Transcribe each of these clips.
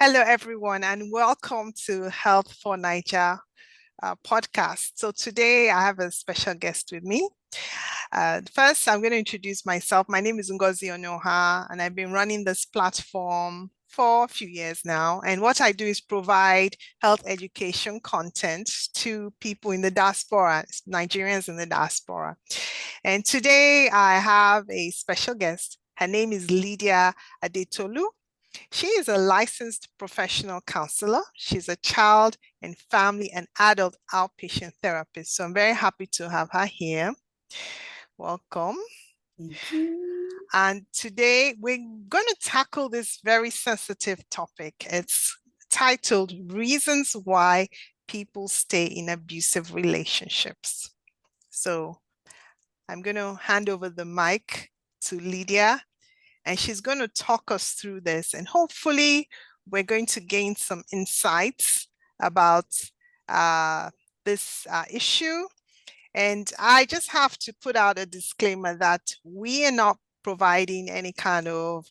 Hello, everyone, and welcome to Health for Niger podcast. So today I have a special guest with me. First, I'm going to introduce myself. My name is Ngozi Onoha, and I've been running this platform for a few years now. And what I do is provide health education content to people in the diaspora, Nigerians in the diaspora. And today I have a special guest. Her name is Lydia Adetolu. She is a licensed professional counselor. She's a child and family and adult outpatient therapist. So I'm very happy to have her here. Welcome. Thank you. And today we're going to tackle this very sensitive topic. It's titled Reasons Why People Stay in Abusive Relationships. So I'm going to hand over the mic to Lydia, and she's going to talk us through this, and hopefully we're going to gain some insights about this issue. And I just have to put out a disclaimer that we are not providing any kind of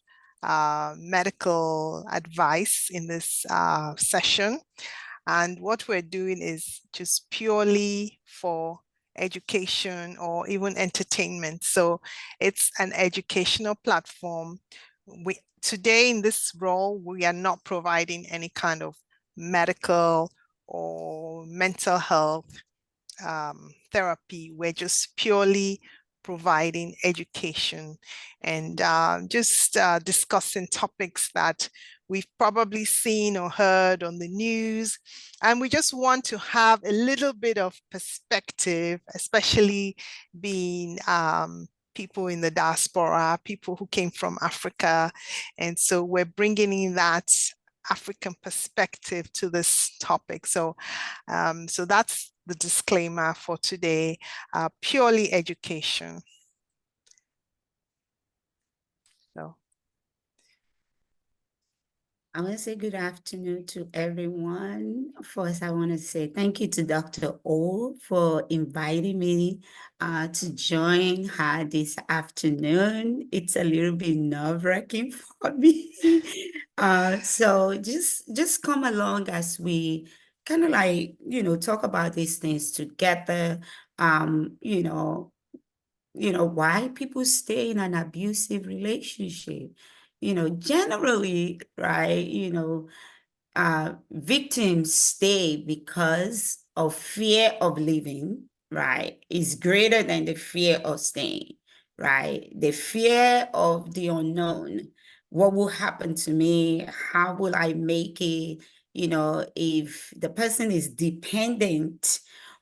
medical advice in this session. And what we're doing is just purely for education or even entertainment. So it's an educational platform. Today in this role, we are not providing any kind of medical or mental health therapy. We're just purely providing education and just discussing topics that we've probably seen or heard on the news. And we just want to have a little bit of perspective, especially being people in the diaspora, people who came from Africa. And so we're bringing in that African perspective to this topic. So that's the disclaimer for today, purely education. So I want to say good afternoon to everyone. First, I want to say thank you to Dr. O for inviting me to join her this afternoon. It's a little bit nerve-wracking for me. So just come along as we kind of like, talk about these things together. Um, you know, why people stay in an abusive relationship. Generally, right, victims stay because of fear of leaving, right, is greater than the fear of staying, right? The fear of the unknown. What will happen to me? How will I make it? If the person is dependent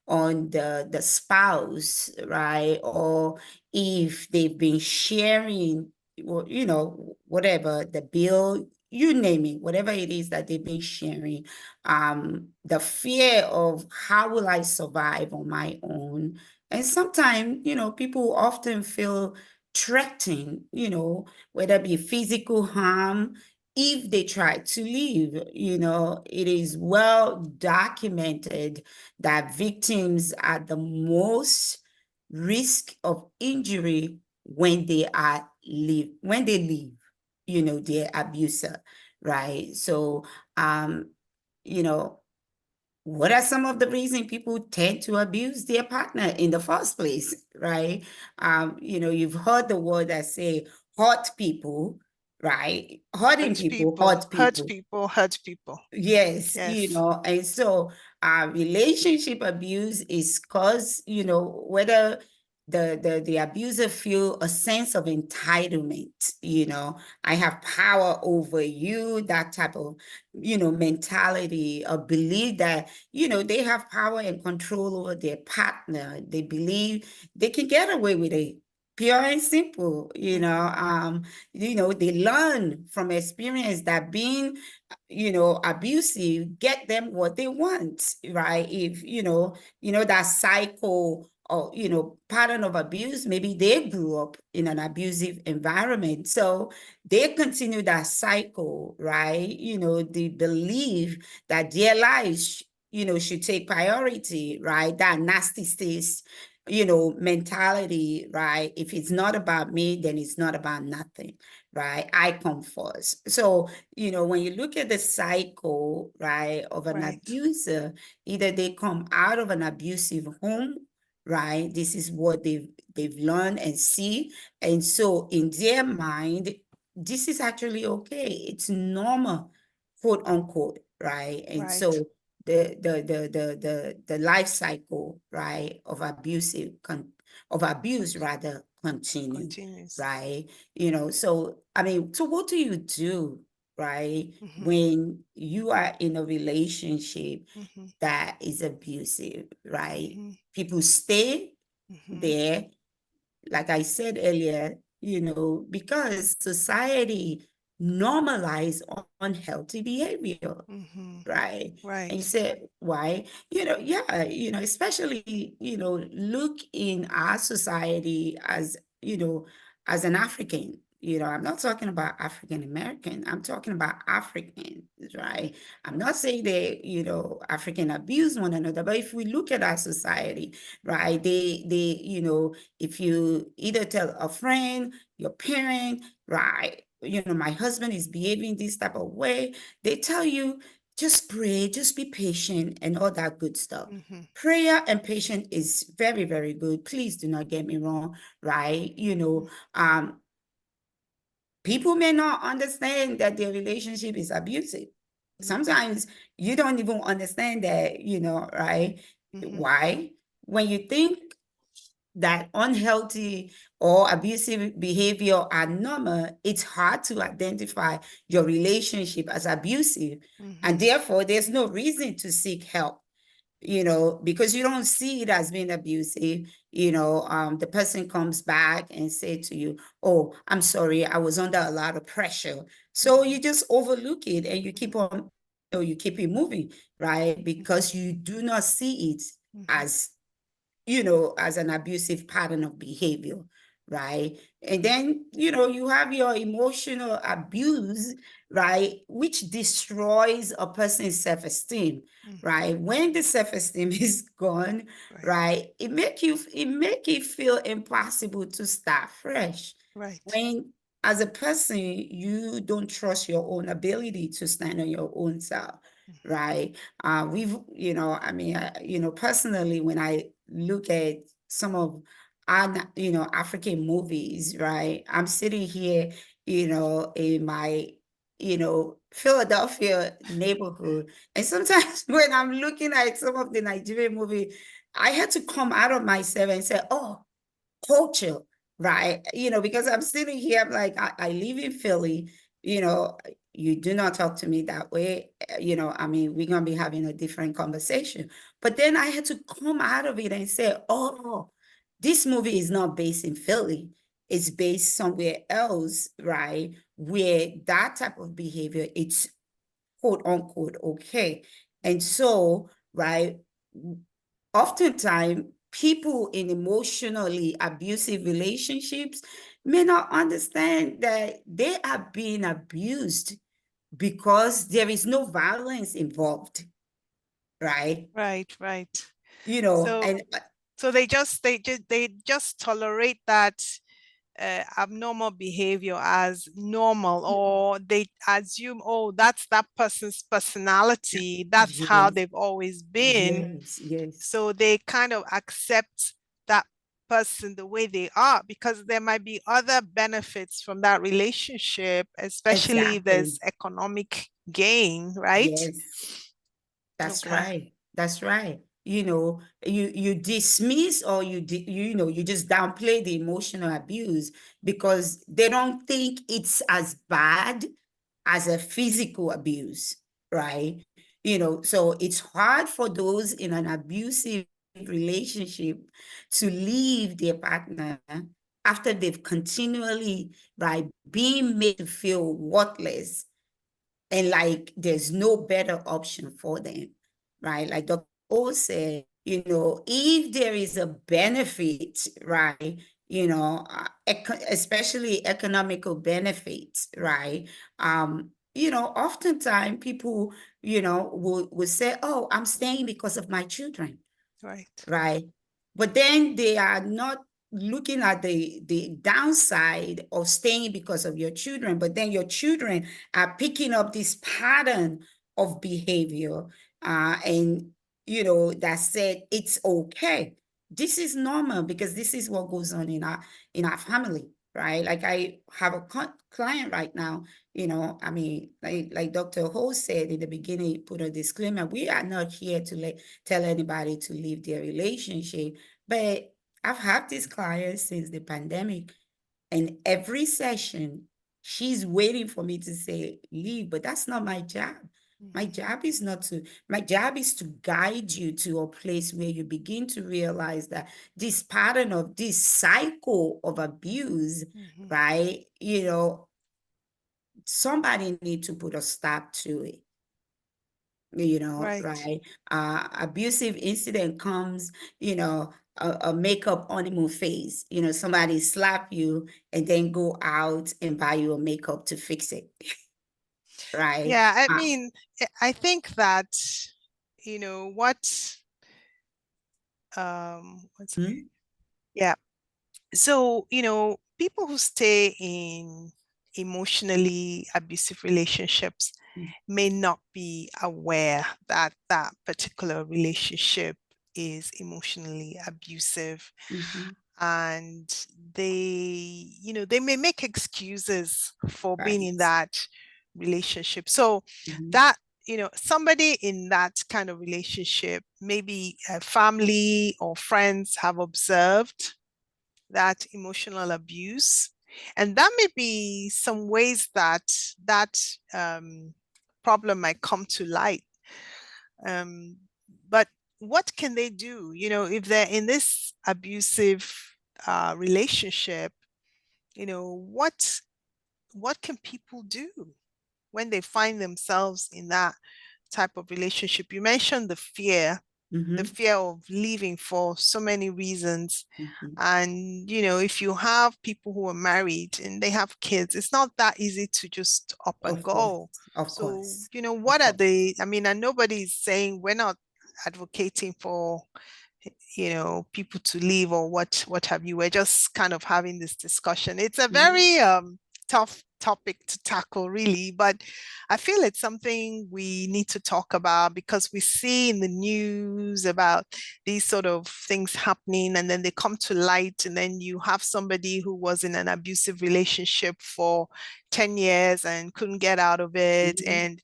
on the spouse, right? Or if they've been sharing, whatever, the bill, you name it, whatever it is that they've been sharing, the fear of how will I survive on my own. And sometimes, people often feel threatened, whether it be physical harm, if they try to leave. It is well documented that victims are the most risk of injury when when they leave, their abuser, right? So, you know, what are some of the reasons people tend to abuse their partner in the first place, right? You've heard the word that say hurt people, right? Hurting hurt people, people, hurt hurt people. people, hurt people. Yes, Yes. and so relationship abuse is cause, whether the abuser feel a sense of entitlement, I have power over you, that type of, mentality, or believe that, they have power and control over their partner. They believe they can get away with it. Pure and simple, they learn from experience that being abusive get them what they want, right? If that cycle or pattern of abuse, maybe they grew up in an abusive environment, so they continue that cycle, right? They believe that their lives should take priority, right? That nasty state mentality, right? If it's not about me, then it's not about nothing, right? I come first. So, when you look at the cycle, right, of an Right. abuser, either they come out of an abusive home, right? This is what they've learned and see. And so in their mind, this is actually okay. It's normal, quote unquote, right? And Right. so the life cycle, right, of abuse rather continue, Continues. right? So I mean, so what do you do, right, Mm-hmm. when you are in a relationship Mm-hmm. that is abusive, right? Mm-hmm. People stay Mm-hmm. there, like I said earlier, because society normalize unhealthy behavior, Mm-hmm. right? And you Right. say, why? Yeah, especially, look in our society as an African. I'm not talking about African American. I'm talking about Africans, right? I'm not saying that, African abuse one another, but if we look at our society, right, if you either tell a friend, your parent, right, my husband is behaving this type of way, they tell you, just pray, just be patient, and all that good stuff. Mm-hmm. Prayer and patience is very, very good. Please do not get me wrong, right? People may not understand that their relationship is abusive. Mm-hmm. Sometimes you don't even understand that, right? Mm-hmm. Why? When you think that unhealthy or abusive behavior are normal, it's hard to identify your relationship as abusive. Mm-hmm. And therefore, there's no reason to seek help, because you don't see it as being abusive. The person comes back and say to you, oh, I'm sorry, I was under a lot of pressure. So you just overlook it and you keep on, you keep it moving, right? Because you do not see it Mm-hmm. as as an abusive pattern of behavior, right? And then, you have your emotional abuse, right, which destroys a person's self-esteem, Mm-hmm. right? When the self-esteem is gone, Right. right, it make it feel impossible to start fresh. Right. When as a person, you don't trust your own ability to stand on your own self, Mm-hmm. right? We've, I mean, personally, when I look at some of our, African movies, right? I'm sitting here, in my, Philadelphia neighborhood. And sometimes when I'm looking at some of the Nigerian movie, I had to come out of myself and say, oh, culture, right? Because I'm sitting here, I'm like, I live in Philly, you know, you do not talk to me that way. I mean, we're gonna be having a different conversation. But then I had to come out of it and say, oh, this movie is not based in Philly. It's based somewhere else, right? Where that type of behavior, it's quote unquote okay. And so, right, oftentimes people in emotionally abusive relationships may not understand that they are being abused because there is no violence involved, right? Right. Right. So And they just tolerate that abnormal behavior as normal, or they assume, oh, that's that person's personality, that's how yes, they've always been. yes, yes, So they kind of accept that person the way they are, because there might be other benefits from that relationship, especially if exactly. there's economic gain, right? Yes. That's Okay. right. That's right. You dismiss, or you just downplay the emotional abuse because they don't think it's as bad as a physical abuse, right? So it's hard for those in an abusive relationship to leave their partner after they've continually, right, being made to feel worthless and like there's no better option for them, right? Like Dr. O said, if there is a benefit, right, especially economical benefits, right? Oftentimes people, will say, oh, I'm staying because of my children, Right. right? But then they are not. looking at the downside of staying because of your children, but then your children are picking up this pattern of behavior, and that said it's okay. This is normal because this is what goes on in our family, right? Like I have a client right now, I mean, like Dr. Ho said in the beginning, put a disclaimer: we are not here to tell anybody to leave their relationship, but I've had this client since the pandemic, and every session she's waiting for me to say leave, but that's not my job. My Mhm. job is not to, my job is to guide you to a place where you begin to realize that this pattern of this cycle of abuse, Mhm. right? Somebody need to put a stop to it, Right. right? Abusive incident comes, a makeup honeymoon phase. Somebody slap you and then go out and buy you a makeup to fix it, right? Yeah, I mean, I think that, what one second. Mhm, Yeah. So, people who stay in emotionally abusive relationships may not be aware that that particular relationship is emotionally abusive. mhm, And they may make excuses for being in right. that relationship. So Mhm, that, somebody in that kind of relationship, maybe a family or friends have observed that emotional abuse. And that may be some ways that that problem might come to light. Um, but what can they do? If they're in this abusive relationship, you know, what what can people do when they find themselves in that type of relationship? You mentioned the mhm, fear of leaving for so many reasons. mhm. And, if you have people who are married and they have kids, it's not that easy to just up and Of course, go. of So, course, what of are course. the, I mean, and nobody's saying we're not advocating for people to leave or what have you. We're just kind of having this discussion. It's a Mhm, very tough topic to tackle, really, but I feel it's something we need to talk about because we see in the news about these sort of things happening, and then they come to light, and then you have somebody who was in an abusive relationship for 10 years and couldn't get out of it. mhm, And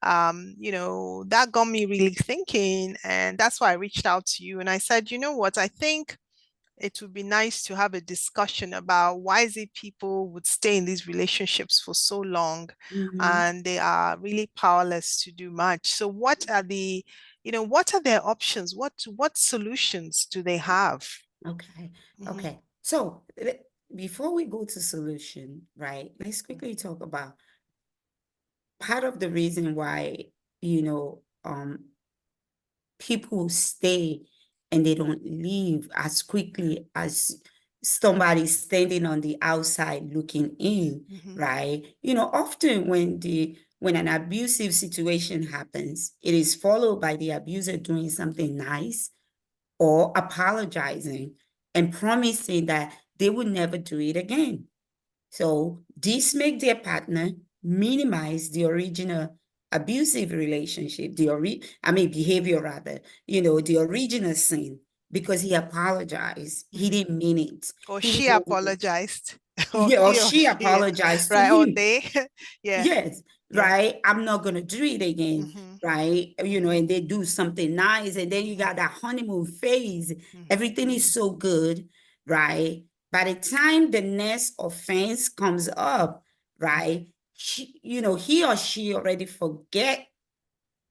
that got me really thinking. And that's why I reached out to you and I said, you know what, I think it would be nice to have a discussion about why is it people would stay in these relationships for so long mhm. and they are really powerless to do much. So what are their options? What solutions do they have? Okay, Mhm. okay. So before we go to solution, right, let's quickly talk about part of the reason why, you know, um, people stay and they don't leave as quickly as somebody standing on the outside looking in, Mhm. right? Often when an abusive situation happens, it is followed by the abuser doing something nice or apologizing and promising that they would never do it again. So this make their partner minimize the original abusive relationship, behavior rather, the original sin, because he apologized. He Mhm. didn't mean it. Or He she didn't mean it. apologized, or Yeah, or he or she she, apologized to right? Or him. they, yeah, Yes, yeah. right. I'm not gonna do it again, Mhm. right? Mhm. And they do something nice, and then you Mhm. got that honeymoon phase. Mhm. Everything is so good, right? By the time the next offense comes up, right? He or she already forget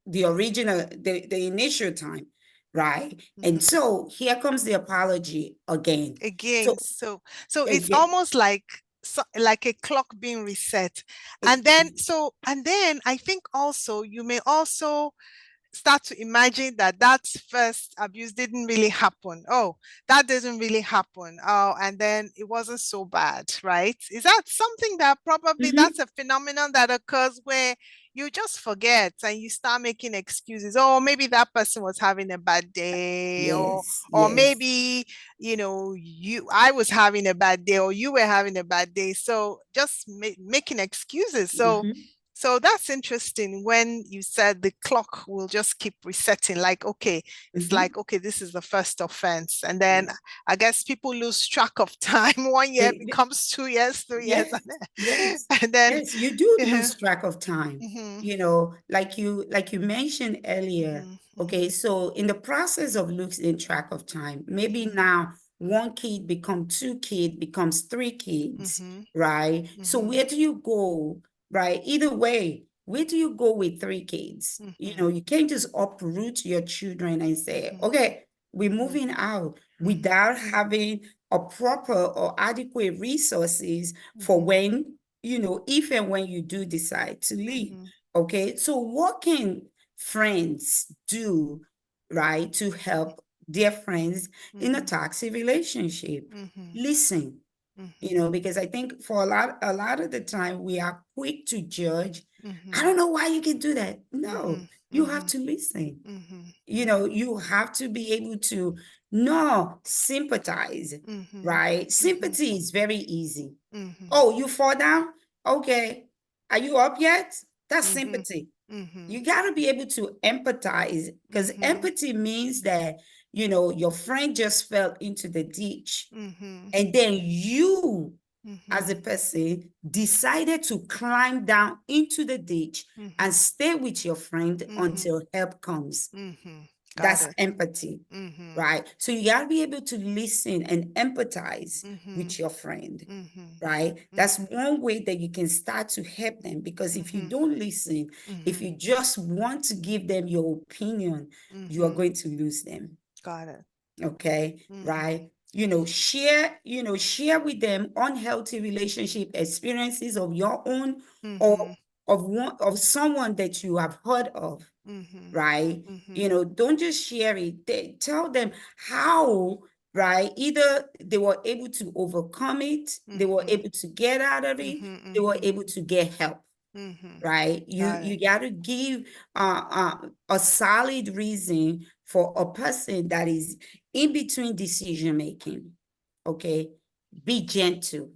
the original, the initial time, right? And Mhm. so here comes the apology again. Again, So so it's again, almost like like a clock being reset. And then I think also you may also start to imagine that that first abuse didn't really happen. Oh, that didn't really happen. Oh, and then it wasn't so bad, right? Is that something that probably mhm, that's a phenomenon that occurs where you just forget and you start making excuses. Oh, maybe that person was having a bad day, Yes, or yes. maybe, I was having a bad day, or you were having a bad day. So just making excuses. Mm-hmm. So that's interesting when you said the clock will just keep resetting. Like, okay, it's Mm-hmm. like, okay, this is the first offense. And then Yeah. I guess people lose track of time. 1 year They- becomes 2 years, 3 years, yes, yes, and then, yes. You do uh, lose track of time. mhm, Like you mentioned earlier. mhm, Okay, mhm, so in the process of losing track of time, maybe mhm, now one kid become two kid becomes three kids, mhm, right? So mhm, where do you go, right? Either way, where do you go with three kids? mhm, You can't just uproot your children and say, mhm, okay, we're mhm, moving out mhm, without having a proper or adequate resources for mhm, when, if and when you do decide to leave. mhm, Okay, so what can friends do, right, to help their friends in a mhm, toxic relationship? mhm, Listen, mhm, because I think for a lot of the time we are quick to judge. I mhm, don't know why you can do that. No, mhm, you have mhm, to listen. mhm, mhm, You have to be able to no sympathize, mhm, right? mhm, Sympathy is very easy. mhm, Oh, you fall down? Okay. Are you up yet? That's mhm, sympathy. mhm, You got to be able to empathize because mhm, empathy means that, your friend just fell into the ditch. mhm, And then you, as a mhm, person, decided to climb down into the ditch and mhm, stay with your friend mhm, until help comes. mhm. Got That's it. empathy, Mhm, right? So you got to be able to listen and empathize mhm, with your friend, mhm, right? That's mhm, one way that you can start to help them because if you mhm, don't listen, if mhm, you just want to give them your opinion, you are mhm. going to lose them. Got it. Okay, Mhm, right? Share with them unhealthy relationship experiences of your own or mhm, of someone that you have heard of, mhm, right? mhm, Don't just share it. Tell them how, right? Either they were able to overcome it, they were mhm, able to get out of it, mhm, they were mhm, able to get help, mhm. right? You Got you it. got to give a solid reason for a person that is in between decision making. Okay, be gentle,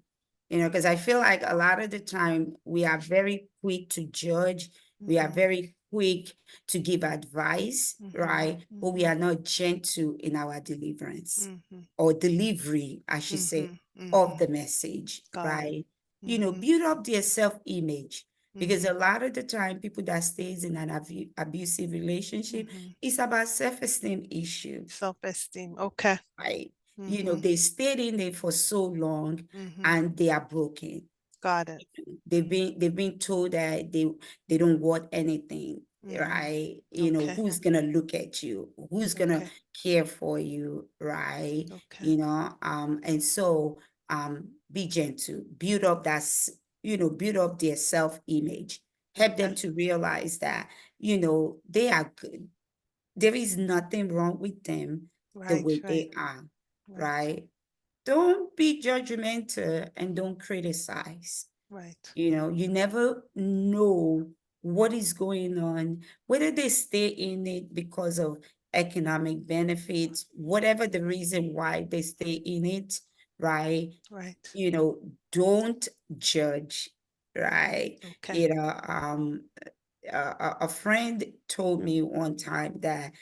because I feel like a lot of the time we are very quick to judge, we are Mhm, very quick to give advice, mhm, right? But we mhm, are not gentle in our deliverance mhm, or delivery, I should say, mhm, of mhm. the message, Got it. right? Mhm, Build up their self-image because a mhm, lot of the time people that stays in an abusive relationship, mhm. it's about self-esteem issue, Self-esteem. Okay. right? Mhm, They stayed in there for so long mhm. and they are broken. Got it. They've been told that they don't want anything, Mhm. right? Okay. Who's gonna look at you? Who's gonna Okay. care for you, right? Okay. And so be gentle, build up their self-image, help Okay. them to realize that, they are good. There is nothing wrong with them the Right. way Right. they are, Right. right? Don't be judgmental and don't criticize. Right. You never know what is going on, whether they stay in it because of economic benefits, whatever the reason why they stay in it, right? Right. You know, don't judge, right? Okay. You know, a friend told me one time that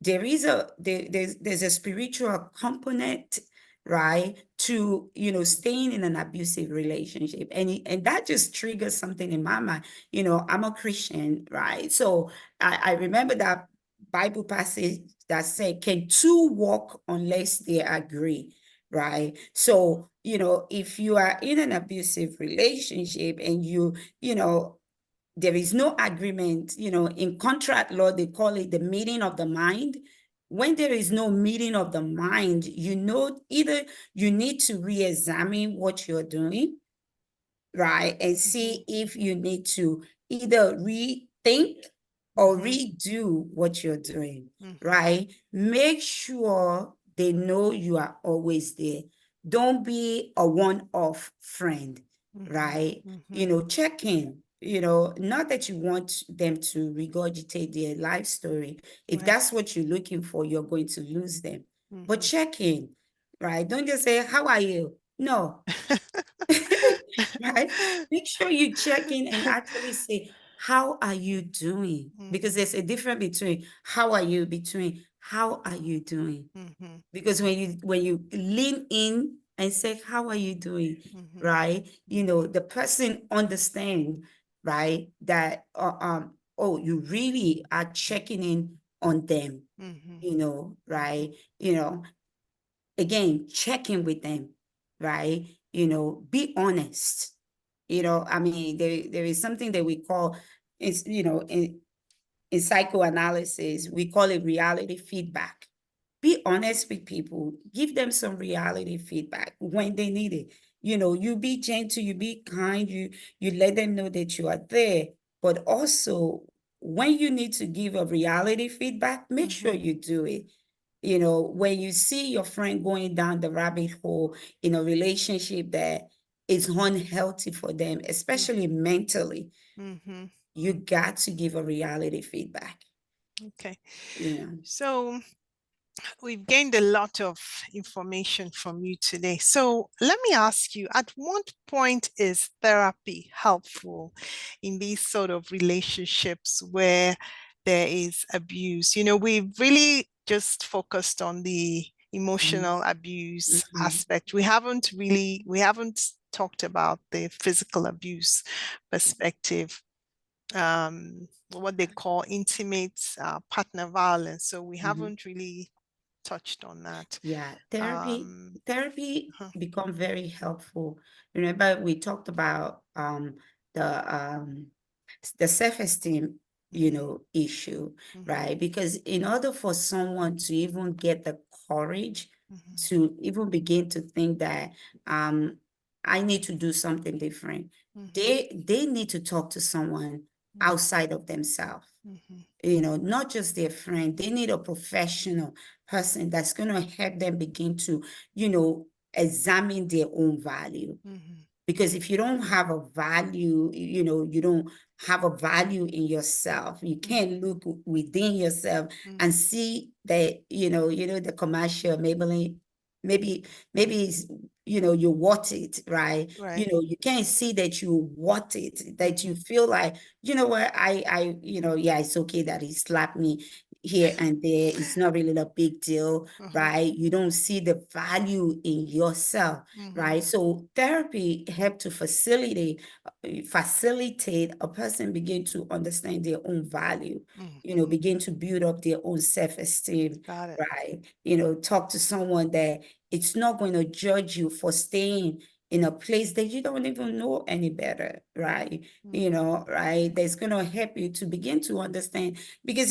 there's a spiritual component, right, to staying in an abusive relationship, and that just triggers something in my mind. I'm a Christian, right? So I remember that Bible passage that said, can two walk unless they agree, right? So if you are in an abusive relationship and you know there is no agreement. In contract law, they call it the meeting of the mind. When there is no meeting of the mind, either you need to re-examine what you're doing, right? And Mhm. see if you need to either rethink or Mhm. redo what you're doing, Mhm. right? Make sure they know you are always there. Don't be a one-off friend, Mhm. right? Mhm. Check in. not that you want them to regurgitate their life story. If Right. that's what you're looking for, you're going to lose them. But Mm-hmm. check in, right? Don't just say, "How are you?" No, right? Make sure you check in and actually say, "How are you doing?" Because Mm-hmm. there's a difference between "How are you?" between "How are you doing?" Mm-hmm. Because when you lean in and say, "How are you doing?" Mm-hmm. right? Mm-hmm. The person understand, right, that oh, you really are checking in on them, Mm-hmm. Mm-hmm. right? Again, check in with them, right? Be honest. I mean, there is something that we call, it's, in psychoanalysis, we call it reality feedback. Be honest with people, give them some reality feedback when they need it. You be gentle, you be kind, you let them know that you are there. But also, when you need to give a reality feedback, make sure Mm-hmm. you do it. When you see your friend going down the rabbit hole in a relationship that is unhealthy for them, especially mentally, Mm-hmm. you got to give a reality feedback. Okay. you know So we've gained a lot of information from you today. So let me ask you, at what point is therapy helpful in these sort of relationships where there is abuse? We've really just focused on the emotional abuse Mhm. aspect. We haven't talked about the physical abuse perspective, what they call intimate partner violence. So we Mhm. haven't really touched on that. Yeah, therapy Uh-huh. become very helpful. Remember, we talked about the the self-esteem, Mhm, issue, mhm, right? Because in order for someone to even get the courage mhm, to even begin to think that um I need to do something different, mhm, they need to talk to someone outside of themselves. mhm, Not just their friend. They need a professional person that's going to help them begin to, examine their own value. mhm, Because if you don't have a value, you don't have a value in yourself. You mhm, can't look within yourself and mhm, see that, the commercial, maybe it's, you want it, right? right. You can't see that you want it, that you Mhm, feel like, what, yeah, it's okay that he slapped me here and there. It's not really a big deal, mhm, right? You don't see the value in yourself, mhm, right? So therapy help to facilitate a person begin to understand their own value, mhm. begin to build up their own self-esteem, Got it. right? Talk to someone that it's not going to judge you for staying in a place that you don't even know any better, right? Mhm, Right? That's going to help you to begin to understand, because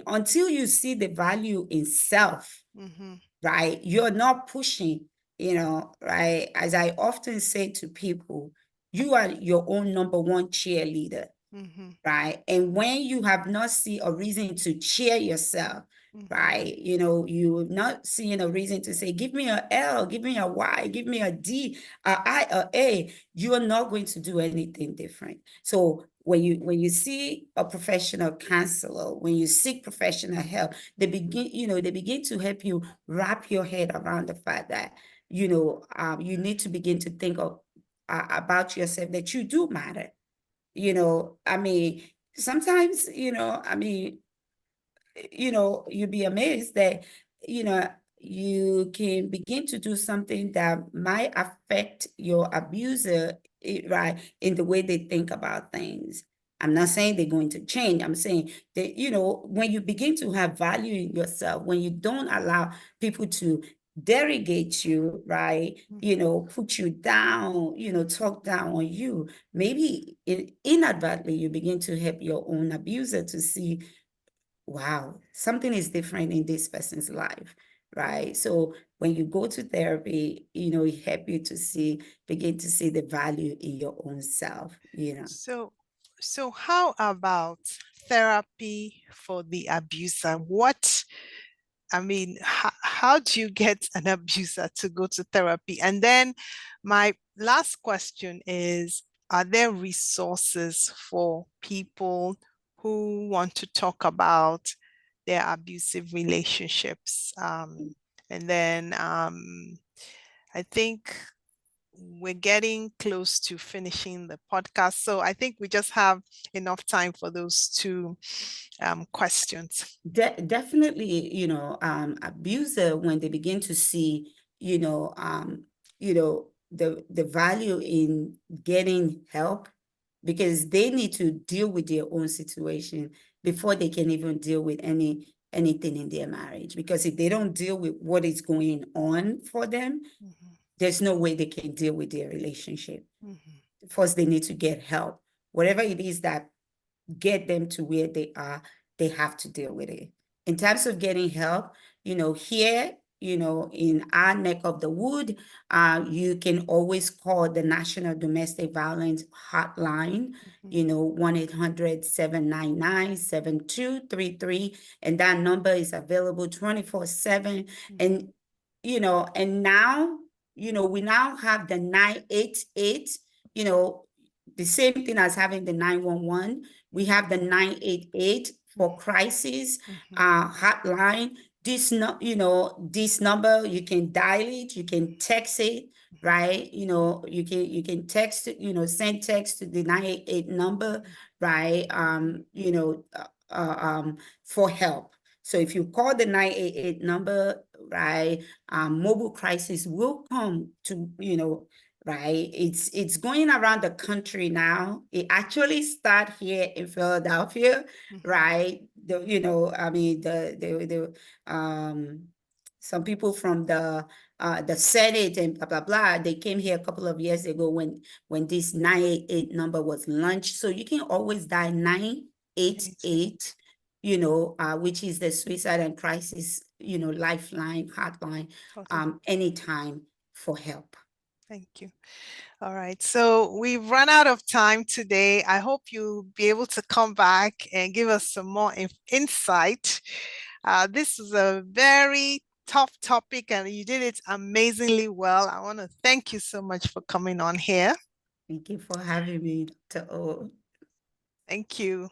until you see the value in self, mhm, right? You're not pushing, right? As I often say to people, you are your own number one cheerleader, mhm, right? And when you have not seen a reason to cheer yourself, mhm, right? You're not seeing a reason to say, give me a L, give me a Y, give me a D, a I, a A. You are not going to do anything different. So when you see a professional counselor, when you seek professional help, they begin to help you wrap your head around the fact that you need to begin to think of about yourself, that you do matter. I mean, sometimes, I mean, you'd be amazed that, you know, you can begin to do something that might affect your abuser, right, in the way they think about things. I'm not saying they're going to change. I'm saying that, when you begin to have value in yourself, when you don't allow people to derogate you, right, mhm, put you down, talk down on you, maybe inadvertently you begin to help your own abuser to see, wow, something is different in this person's life, right? So when you go to therapy, it help you to begin to see the value in your own self. So, so how about therapy for the abuser? How do you get an abuser to go to therapy? And then my last question is, are there resources for people who want to talk about their abusive relationships? And then I think we're getting close to finishing the podcast. So I think we just have enough time for those two questions. Definitely, abuser, when they begin to see, the value in getting help, because they need to deal with their own situation before they can even deal with anything in their marriage. Because if they don't deal with what is going on for them, Mhm, there's no way they can deal with their relationship. mhm, First, they need to get help. Whatever it is that get them to where they have to deal with it. In terms of getting help, here, in our neck of the wood, you can always call the National Domestic Violence Hotline, mhm, 1-800-799-7233. And that number is available 24/7. mhm, And now, we now have the 988, you know, the same thing as having the 911. We have the 988 for crisis mhm, hotline. This number, you can dial it, you can text it, right? You can text it, send text to the 988 number, right? For help. So if you call the 988 number, right, mobile crisis will come to, right? It's going around the country now. It actually start here in Philadelphia, mhm. right? I mean, some people from the Senate and blah blah blah. They came here a couple of years ago when this 988 number was launched. So you can always dial 988, which is the suicide and crisis, lifeline hotline, Okay, anytime for help. thank you. All right, so we've run out of time today. I hope you'll be able to come back and give us some more insight. This was a very tough topic and you did it amazingly well. I want to thank you so much for coming on here. Thank you for having me, Dr. O. Thank you.